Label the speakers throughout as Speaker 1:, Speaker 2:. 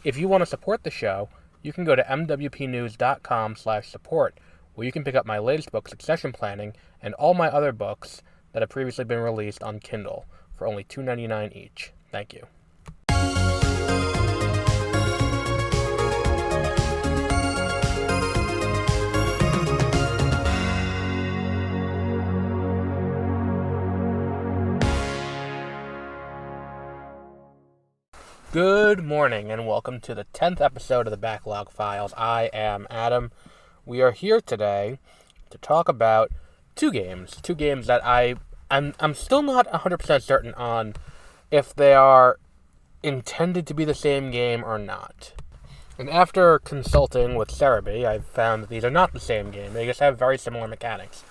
Speaker 1: if you want to support the show, you can go to mwpnews.com/support, where you can pick up my latest book, Succession Planning, and all my other books that have previously been released on Kindle for only $2.99 each. Thank you. Good morning, and welcome to the 10th episode of the Backlog Files. I am Adam. We are here today to talk about two games that I'm still not 100% certain on if they are intended to be the same game or not. And after consulting with Cerebi, I've found that these are not the same game. They just have very similar mechanics.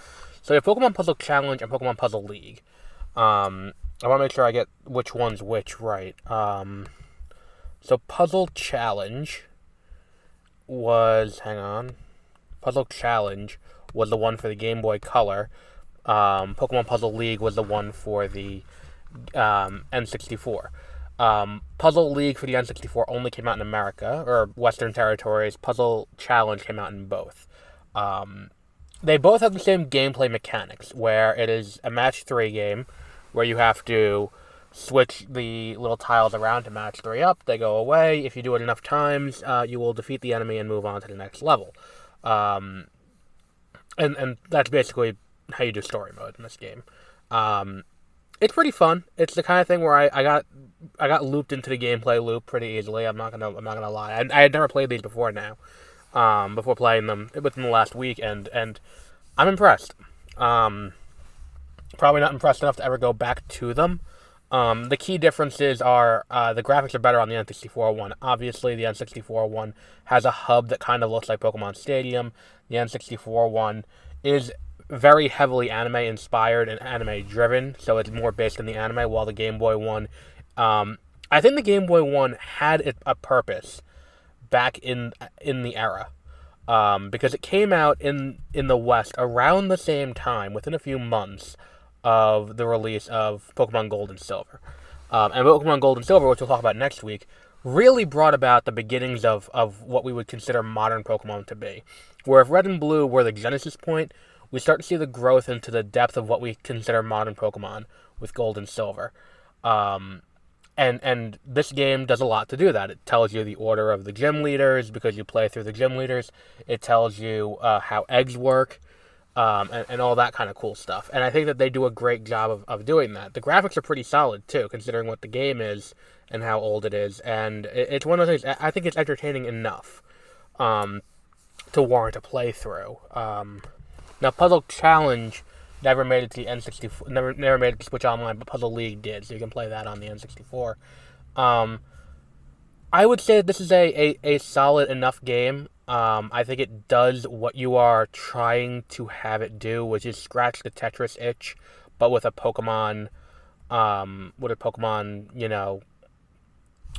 Speaker 1: So you have Pokemon Puzzle Challenge and Pokemon Puzzle League. I want to make sure I get which one's which right. So Puzzle Challenge was, Puzzle Challenge was the one for the Game Boy Color. Pokemon Puzzle League was the one for the N64. Puzzle League for the N64 only came out in America, or Western territories. Puzzle Challenge came out in both. They both have the same gameplay mechanics, where it is a match 3 game, where you have to switch the little tiles around to match 3 up. They go away. If you do it enough times, you will defeat the enemy and move on to the next level. And that's basically how you do story mode in this game. It's pretty fun. It's the kind of thing where I got looped into the gameplay loop pretty easily. I'm not gonna lie. I had never played these before now. Before playing them within the last week, and I'm impressed. Probably not impressed enough to ever go back to them. The key differences are the graphics are better on the N64 one. Obviously, the N64 one has a hub that kind of looks like Pokemon Stadium. The N64 one is very heavily anime-inspired and anime-driven, so it's more based on the anime, while the Game Boy one... I think the Game Boy one had a purpose back in the era, because it came out in the West around the same time, within a few months of the release of Pokemon Gold and Silver. And Pokemon Gold and Silver, which we'll talk about next week, really brought about the beginnings of what we would consider modern Pokemon to be. Where if Red and Blue were the genesis point, we start to see the growth into the depth of what we consider modern Pokemon with Gold and Silver. And this game does a lot to do that. It tells you the order of the gym leaders, because you play through the gym leaders. It tells you how eggs work. And all that kind of cool stuff. And I think that they do a great job of doing that. The graphics are pretty solid, too, considering what the game is and how old it is. And it's one of those things, I think it's entertaining enough to warrant a playthrough. Now, Puzzle Challenge never made it to the N64, never made it to Switch Online, but Puzzle League did, so you can play that on the N64. I would say that this is a solid enough game. I think it does what you are trying to have it do, which is scratch the Tetris itch, but with a Pokemon,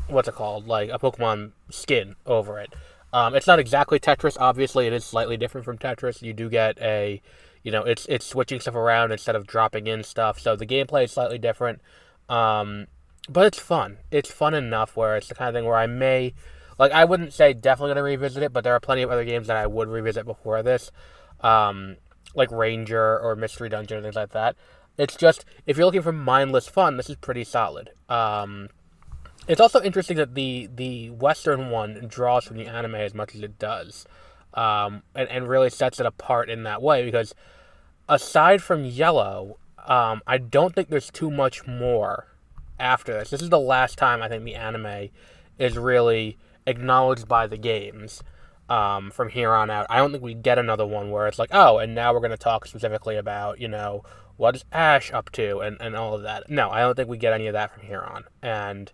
Speaker 1: what's it called? Like a Pokemon skin over it. It's not exactly Tetris, obviously. It is slightly different from Tetris. You do get it's switching stuff around instead of dropping in stuff, so the gameplay is slightly different. But it's fun. It's fun enough where it's the kind of thing where I may... I wouldn't say definitely going to revisit it, but there are plenty of other games that I would revisit before this, like Ranger or Mystery Dungeon and things like that. It's just, if you're looking for mindless fun, this is pretty solid. It's also interesting that the Western one draws from the anime as much as it does, and really sets it apart in that way, because aside from Yellow, I don't think there's too much more after this. This is the last time I think the anime is really acknowledged by the games. From here on out, I don't think we get another one where it's like, oh, and now we're going to talk specifically about, what is Ash up to, and all of that. No, I don't think we get any of that from here on. And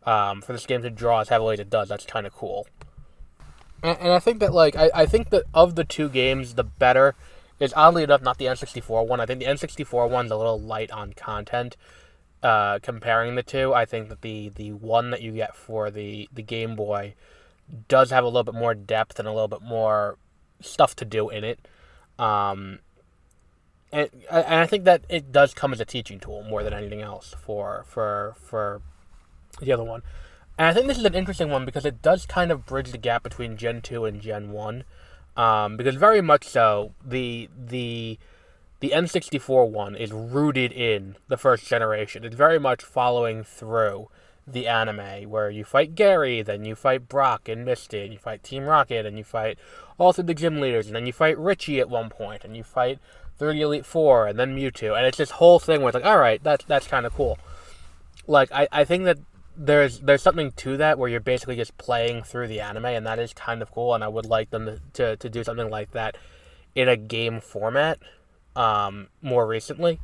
Speaker 1: for this game to draw as heavily as it does, that's kind of cool. And I think that, I think that of the two games, the better is, oddly enough, not the N64 one. I think the N64 one's a little light on content. Comparing the two, I think that the one that you get for the Game Boy does have a little bit more depth and a little bit more stuff to do in it. And I think that it does come as a teaching tool more than anything else for the other one. And I think this is an interesting one because it does kind of bridge the gap between Gen 2 and Gen 1. Because very much so, the N64 one is rooted in the first generation. It's very much following through the anime, where you fight Gary, then you fight Brock and Misty, and you fight Team Rocket, and you fight all through the gym leaders, and then you fight Richie at one point, and you fight through the Elite Four, and then Mewtwo, and it's this whole thing where it's like, all right, that's kind of cool. Like, I think that there's something to that where you're basically just playing through the anime, and that is kind of cool, and I would like them to do something like that in a game format more recently.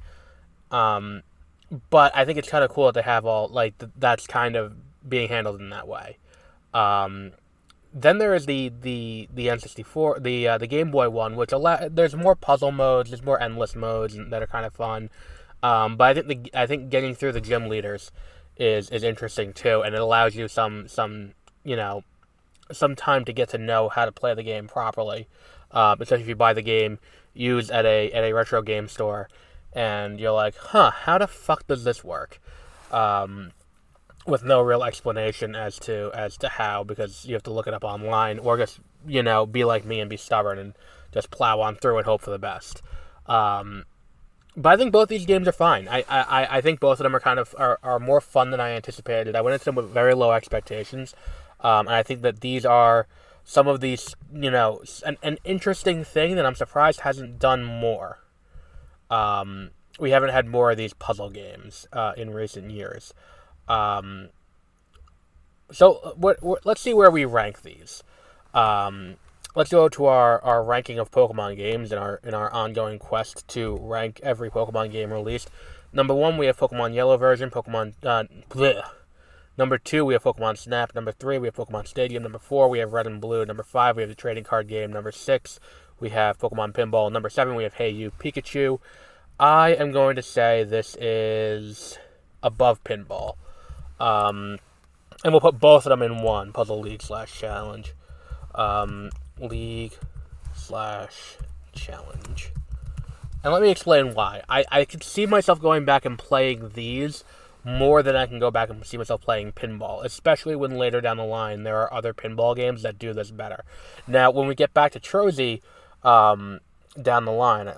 Speaker 1: But I think it's kind of cool that they have all, like, that's kind of being handled in that way. Then there is the N64, the Game Boy one, which there's more puzzle modes, there's more endless modes that are kind of fun. But I think getting through the gym leaders is interesting too, and it allows you some time to get to know how to play the game properly. Especially if you buy the game used at a retro game store, and you're like, how the fuck does this work? With no real explanation as to how, because you have to look it up online, or just be like me and be stubborn and just plow on through and hope for the best. But I think both these games are fine. I think both of them are more fun than I anticipated. I went into them with very low expectations, and I think that these are some of these, an interesting thing that I'm surprised hasn't done more. We haven't had more of these puzzle games in recent years. So let's see where we rank these. Let's go to our ranking of Pokemon games in our ongoing quest to rank every Pokemon game released. Number 1, we have Pokemon Yellow version. Number 2, we have Pokemon Snap. Number 3, we have Pokemon Stadium. Number 4, we have Red and Blue. Number 5, we have the trading card game. Number 6, we have Pokemon Pinball. Number 7, we have Hey You Pikachu. I am going to say this is above Pinball. And we'll put both of them in one, Puzzle League / Challenge. League / Challenge. And let me explain why. I could see myself going back and playing these more than I can go back and see myself playing Pinball, especially when later down the line there are other pinball games that do this better. Now, when we get back to Trozy down the line,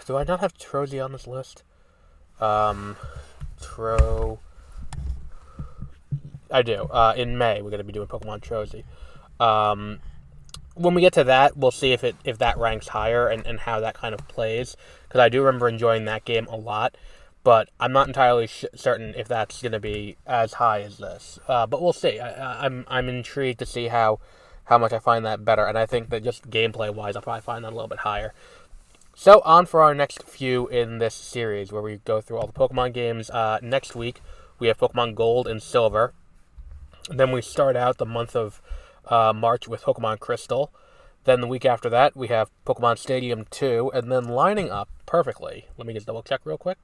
Speaker 1: do I not have Trozy on this list? I do. In May, we're going to be doing Pokemon Trozy. When we get to that, we'll see if that ranks higher and how that kind of plays, because I do remember enjoying that game a lot, but I'm not entirely certain if that's going to be as high as this. But we'll see. I'm intrigued to see how much I find that better, and I think that just gameplay-wise, I'll probably find that a little bit higher. So, on for our next few in this series, where we go through all the Pokemon games. Next week, we have Pokemon Gold and Silver. Then we start out the month of March with Pokemon Crystal. Then the week after that, we have Pokemon Stadium 2, and then lining up perfectly. Let me just double check real quick.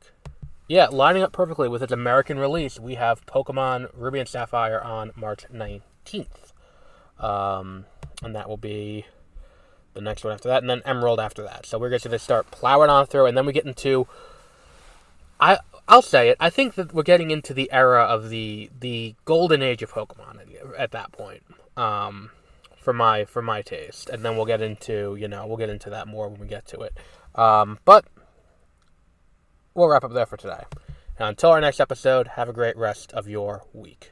Speaker 1: Yeah, lining up perfectly with its American release, we have Pokemon Ruby and Sapphire on March 19th. And that will be the next one after that, and then Emerald after that. So we're going to start plowing on through, and then we get into... I'll say it, I think that we're getting into the era of the golden age of Pokemon at that point. For my taste, and then we'll get into that more when we get to it. But we'll wrap up there for today. Now, until our next episode, have a great rest of your week.